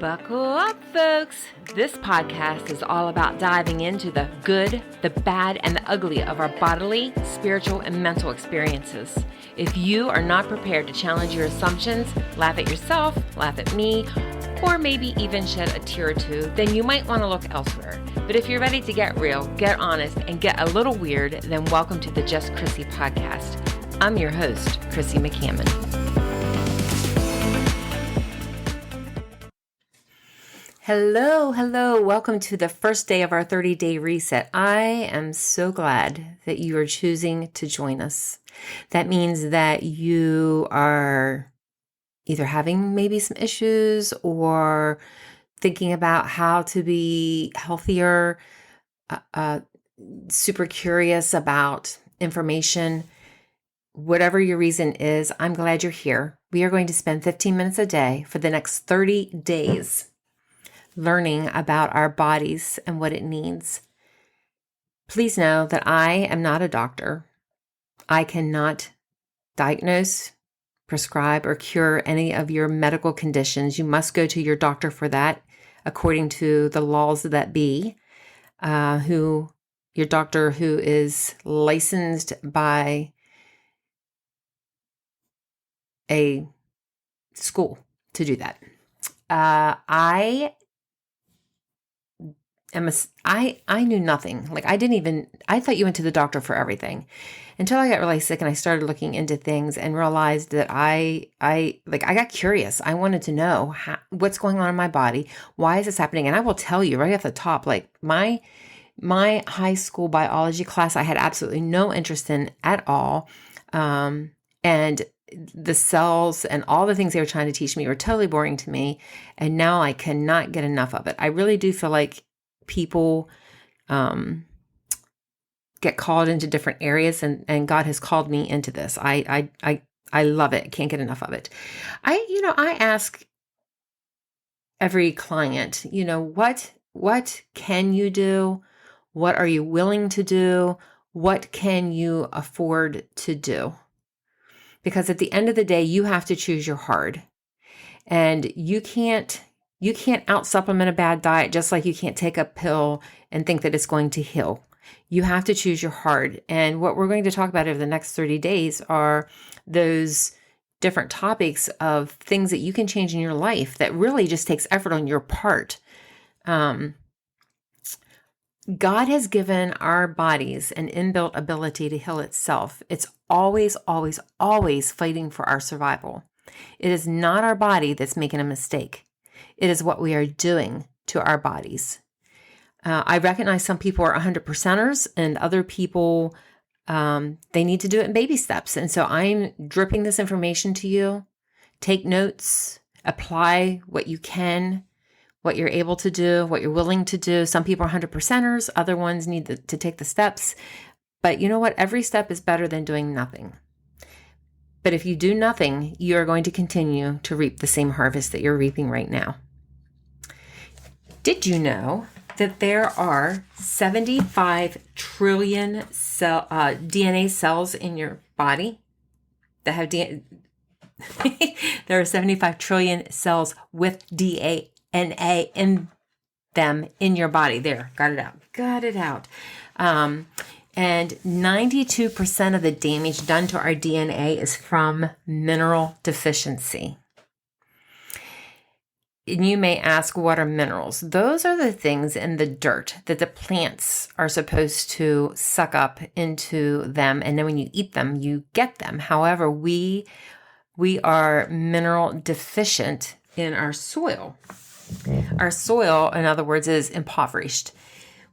Buckle up, folks. This podcast is all about diving into the good, the bad, and the ugly of our bodily, spiritual, and mental experiences. If you are not prepared to challenge your assumptions, laugh at yourself, laugh at me, or maybe even shed a tear or two, then you might want to look elsewhere. But if you're ready to get real, get honest, and get a little weird, then welcome to the Just Chrissy podcast. I'm your host, Chrissy McCammon. Hello. Welcome to the first day of our 30-day reset. I am so glad that you are choosing to join us. That means that you are either having maybe some issues or thinking about how to be healthier, super curious about information. Whatever your reason is, I'm glad you're here. We are going to spend 15 minutes a day for the next 30 days learning about our bodies and what it needs. Please know that I am not a doctor. I cannot diagnose, prescribe, or cure any of your medical conditions. You must go to your doctor for that, according to the laws that be, your doctor who is licensed by a school to do that. I knew nothing. I thought you went to the doctor for everything until I got really sick and I started looking into things and realized that I got curious. I wanted to know what's going on in my body. Why is this happening? And I will tell you right off the top, my high school biology class, I had absolutely no interest in at all. And the cells and all the things they were trying to teach me were totally boring to me. And now I cannot get enough of it. I really do feel like people get called into different areas, and God has called me into this. I love it. Can't get enough of it. I ask every client, what can you do? What are you willing to do? What can you afford to do? Because at the end of the day, you have to choose your hard, and you can't out supplement a bad diet, just like you can't take a pill and think that it's going to heal. You have to choose your hard. And what we're going to talk about over the next 30 days are those different topics of things that you can change in your life that really just takes effort on your part. God has given our bodies an inbuilt ability to heal itself. It's always, always, always fighting for our survival. It is not our body that's making a mistake. It is what we are doing to our bodies. I recognize some people are 100%ers and other people, they need to do it in baby steps. And so I'm dripping this information to you. Take notes, apply what you can, what you're able to do, what you're willing to do. Some people are 100%ers. Other ones need to take the steps. But you know what? Every step is better than doing nothing. But if you do nothing, you are going to continue to reap the same harvest that you're reaping right now. Did you know that there are 75 trillion DNA cells in your body that have DNA? There are 75 trillion cells with DNA in them in your body. There, got it out. And 92% of the damage done to our DNA is from mineral deficiency. And you may ask, what are minerals? Those are the things in the dirt that the plants are supposed to suck up into them. And then when you eat them, you get them. However, we are mineral deficient in our soil. Our soil, in other words, is impoverished.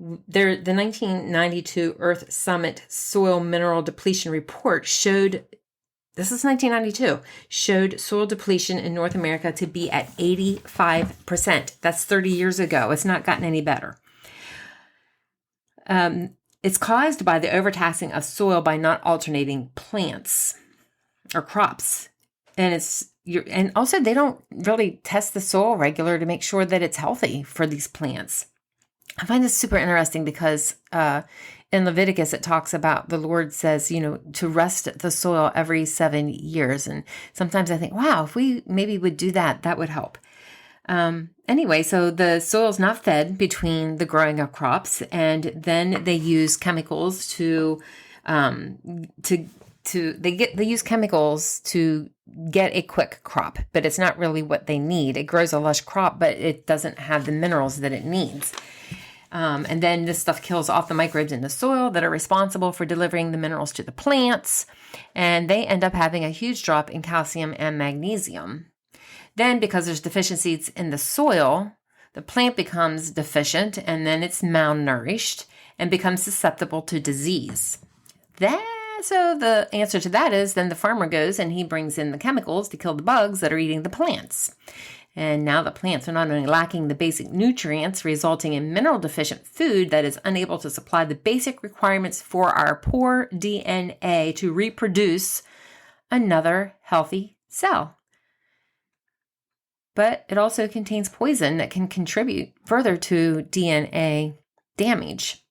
The 1992 Earth Summit Soil Mineral Depletion Report showed soil depletion in North America to be at 85%. That's 30 years ago. It's not gotten any better. It's caused by the overtaxing of soil by not alternating plants or crops. And also they don't really test the soil regular to make sure that it's healthy for these plants. I find this super interesting because in Leviticus, it talks about, the Lord says, to rest the soil every 7 years. And sometimes I think, wow, if we maybe would do that, that would help. Anyway, so the soil's not fed between the growing of crops, and then they use chemicals they use chemicals to get a quick crop, but it's not really what they need. It grows a lush crop, but it doesn't have the minerals that it needs. And then this stuff kills off the microbes in the soil that are responsible for delivering the minerals to the plants, and they end up having a huge drop in calcium and magnesium. Then, because there's deficiencies in the soil, the plant becomes deficient, and then it's malnourished and becomes susceptible to disease. So the answer to that is then the farmer goes and he brings in the chemicals to kill the bugs that are eating the plants. And now the plants are not only lacking the basic nutrients, resulting in mineral deficient food that is unable to supply the basic requirements for our poor DNA to reproduce another healthy cell. But it also contains poison that can contribute further to DNA damage.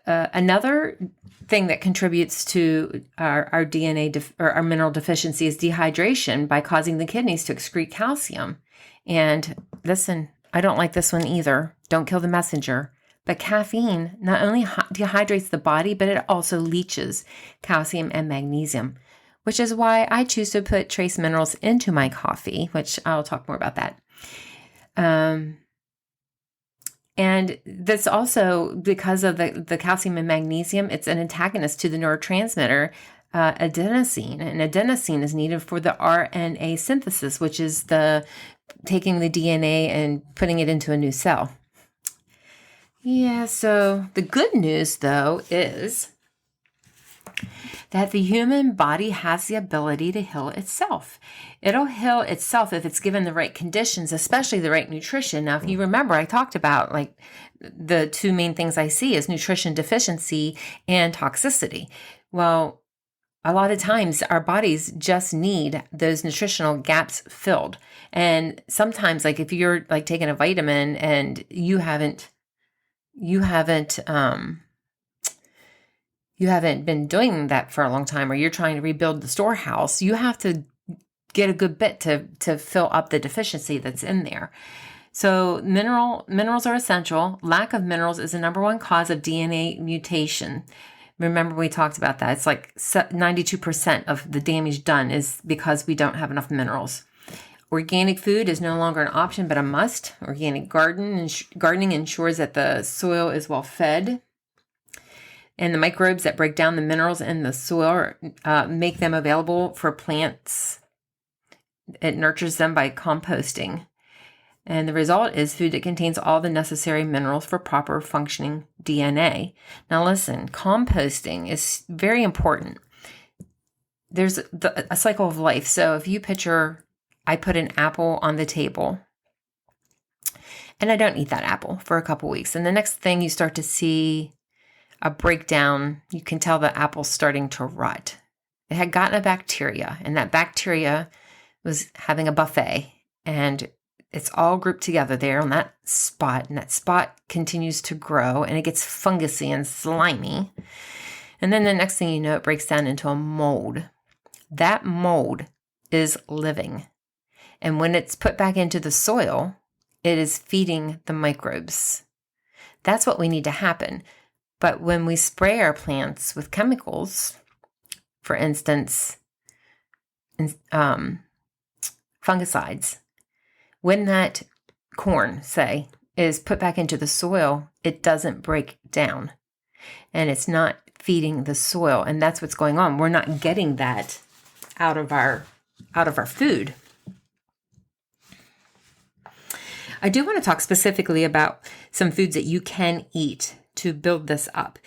Another thing that contributes to our DNA or our mineral deficiency is dehydration by causing the kidneys to excrete calcium. And listen, I don't like this one either. Don't kill the messenger. But caffeine not only dehydrates the body, but it also leaches calcium and magnesium, which is why I choose to put trace minerals into my coffee, which I'll talk more about that. And that's also because of the calcium and magnesium, it's an antagonist to the neurotransmitter adenosine. And adenosine is needed for the RNA synthesis, which is taking the DNA and putting it into a new cell. Yeah, so the good news, though, is that the human body has the ability to heal itself. It'll heal itself if it's given the right conditions, especially the right nutrition. Now, if you remember, I talked about like the two main things I see is nutrition deficiency and toxicity. Well, a lot of times our bodies just need those nutritional gaps filled. And sometimes, like if you're like taking a vitamin and you haven't been doing that for a long time, or you're trying to rebuild the storehouse, you have to get a good bit to fill up the deficiency that's in there. So minerals are essential. Lack of minerals is the number one cause of DNA mutation. Remember, we talked about that. It's like 92% of the damage done is because we don't have enough minerals. Organic food is no longer an option, but a must. Organic gardening ensures that the soil is well fed. And the microbes that break down the minerals in the soil make them available for plants. It nurtures them by composting. And the result is food that contains all the necessary minerals for proper functioning DNA. Now listen, composting is very important. There's a cycle of life. So if you picture, I put an apple on the table and I don't eat that apple for a couple weeks. And the next thing you start to see a breakdown, you can tell the apple's starting to rot. It had gotten a bacteria, and that bacteria was having a buffet, and it's all grouped together there on that spot, and that spot continues to grow, and it gets fungusy and slimy. And then the next thing you know, it breaks down into a mold. That mold is living. And when it's put back into the soil, it is feeding the microbes. That's what we need to happen. But when we spray our plants with chemicals, for instance, fungicides, when that corn, say, is put back into the soil, it doesn't break down and it's not feeding the soil. And that's what's going on. We're not getting that out of our food. I do want to talk specifically about some foods that you can eat to build this up.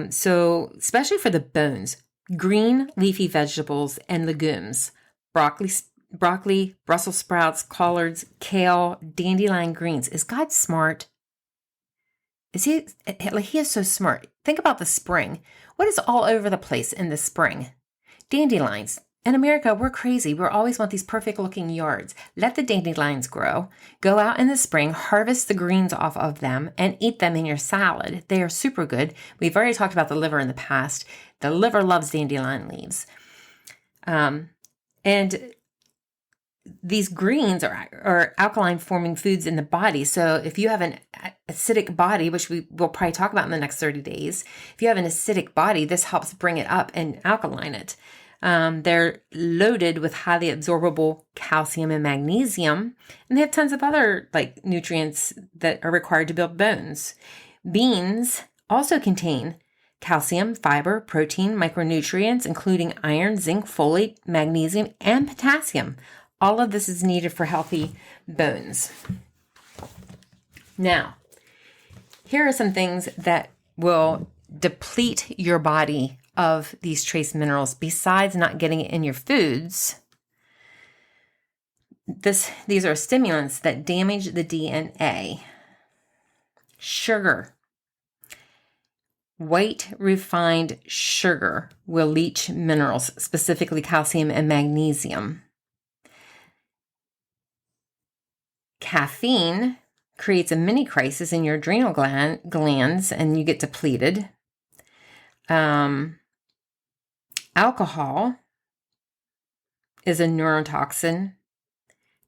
So especially for the bones, green leafy vegetables and legumes, broccoli, Brussels sprouts, collards, kale, dandelion greens. Is God smart? Is he is so smart. Think about the spring. What is all over the place in the spring? Dandelions. In America, we're crazy. We always want these perfect looking yards. Let the dandelions grow. Go out in the spring, harvest the greens off of them, and eat them in your salad. They are super good. We've already talked about the liver in the past. The liver loves dandelion leaves. And these greens are alkaline forming foods in the body. So if you have an acidic body, which we will probably talk about in the next 30 days, if you have an acidic body, this helps bring it up and alkaline it. They're loaded with highly absorbable calcium and magnesium, and they have tons of other like nutrients that are required to build bones. Beans also contain calcium, fiber, protein, micronutrients, including iron, zinc, folate, magnesium, and potassium. All of this is needed for healthy bones. Now, here are some things that will deplete your body of these trace minerals besides not getting it in your foods. These are stimulants that damage the DNA. Sugar. White refined sugar will leach minerals, specifically calcium and magnesium. Caffeine creates a mini crisis in your adrenal glands and you get depleted. Alcohol is a neurotoxin.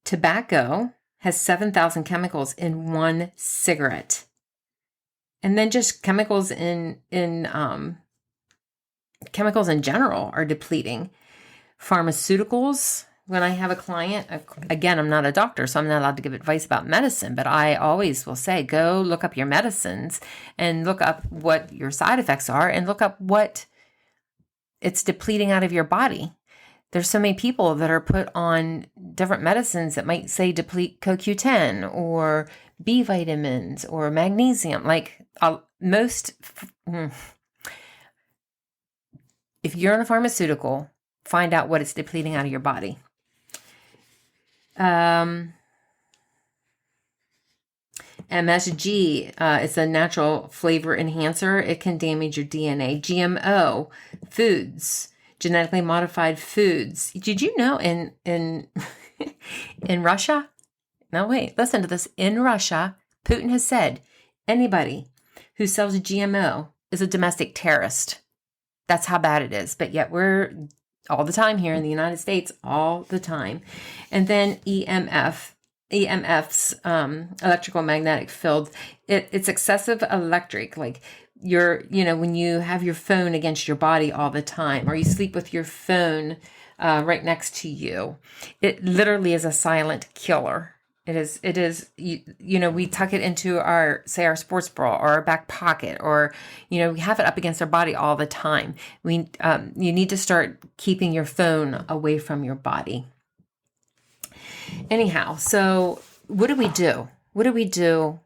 Tobacco has 7,000 chemicals in one cigarette. And then just chemicals in chemicals in general are depleting. Pharmaceuticals, when I have a client, again, I'm not a doctor, so I'm not allowed to give advice about medicine, but I always will say, go look up your medicines and look up what your side effects are and look up what it's depleting out of your body. There's so many people that are put on different medicines that might say deplete CoQ10 or B vitamins or magnesium. Like if you're on a pharmaceutical, find out what it's depleting out of your body. MSG, it's a natural flavor enhancer. It can damage your DNA. GMO foods, genetically modified foods. Did you know in in Russia? No, wait, listen to this. In Russia, Putin has said anybody who sells GMO is a domestic terrorist. That's how bad it is. But yet we're all the time here in the United States, all the time. And then EMFs, electrical magnetic field, it's excessive electric. Like when you have your phone against your body all the time, or you sleep with your phone right next to you, it literally is a silent killer. It is, we tuck it into our sports bra or our back pocket, or, we have it up against our body all the time. You need to start keeping your phone away from your body. Anyhow, so what do we do? What do we do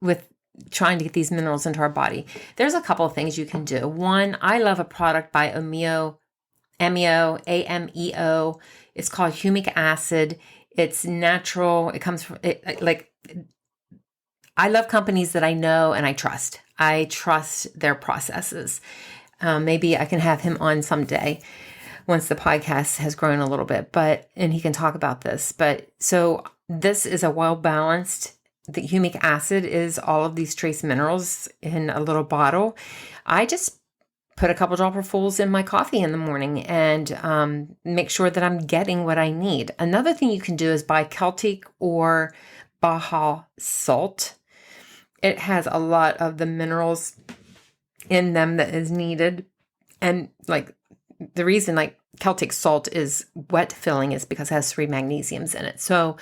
with trying to get these minerals into our body? There's a couple of things you can do. One, I love a product by Ameo. It's called humic acid. It's natural. It comes from I love companies that I know and I trust. I trust their processes. Maybe I can have him on someday once the podcast has grown a little bit, and he can talk about this. But so this is a well-balanced, the humic acid is all of these trace minerals in a little bottle. I just put a couple dropperfuls in my coffee in the morning and make sure that I'm getting what I need. Another thing you can do is buy Celtic or Baja salt. It has a lot of the minerals in them that is needed. And the reason Celtic salt is wet filling is because it has 3 magnesiums in it. So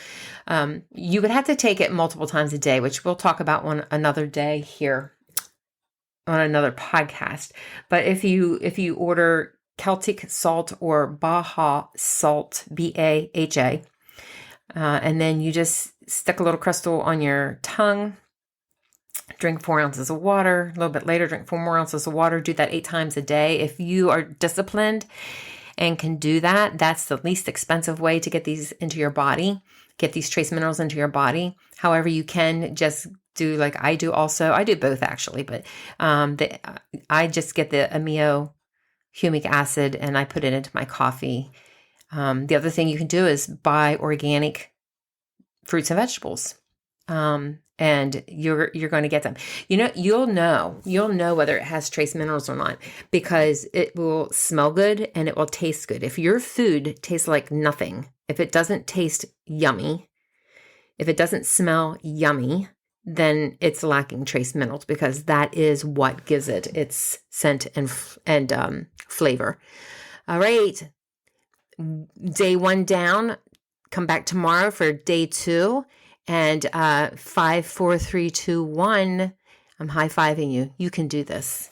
you would have to take it multiple times a day, which we'll talk about another day here on another podcast. But if you order Celtic salt or Baja salt, BAHA, and then you just stick a little crystal on your tongue, drink 4 ounces of water, a little bit later, drink 4 more ounces of water, do that 8 times a day. If you are disciplined and can do that, that's the least expensive way to get these into your body, get these trace minerals into your body. However, you can just do like I do also. I do both actually, but I just get the Ameo humic acid and I put it into my coffee. The other thing you can do is buy organic fruits and vegetables. And you're going to get them. You'll know whether it has trace minerals or not because it will smell good and it will taste good. If your food tastes like nothing, If it doesn't taste yummy, if it doesn't smell yummy, then it's lacking trace minerals, because that is what gives it its scent and flavor. All right. Day 1 down. Come back tomorrow for day 2. And 5, 4, 3, 2, 1. I'm high-fiving you. You can do this.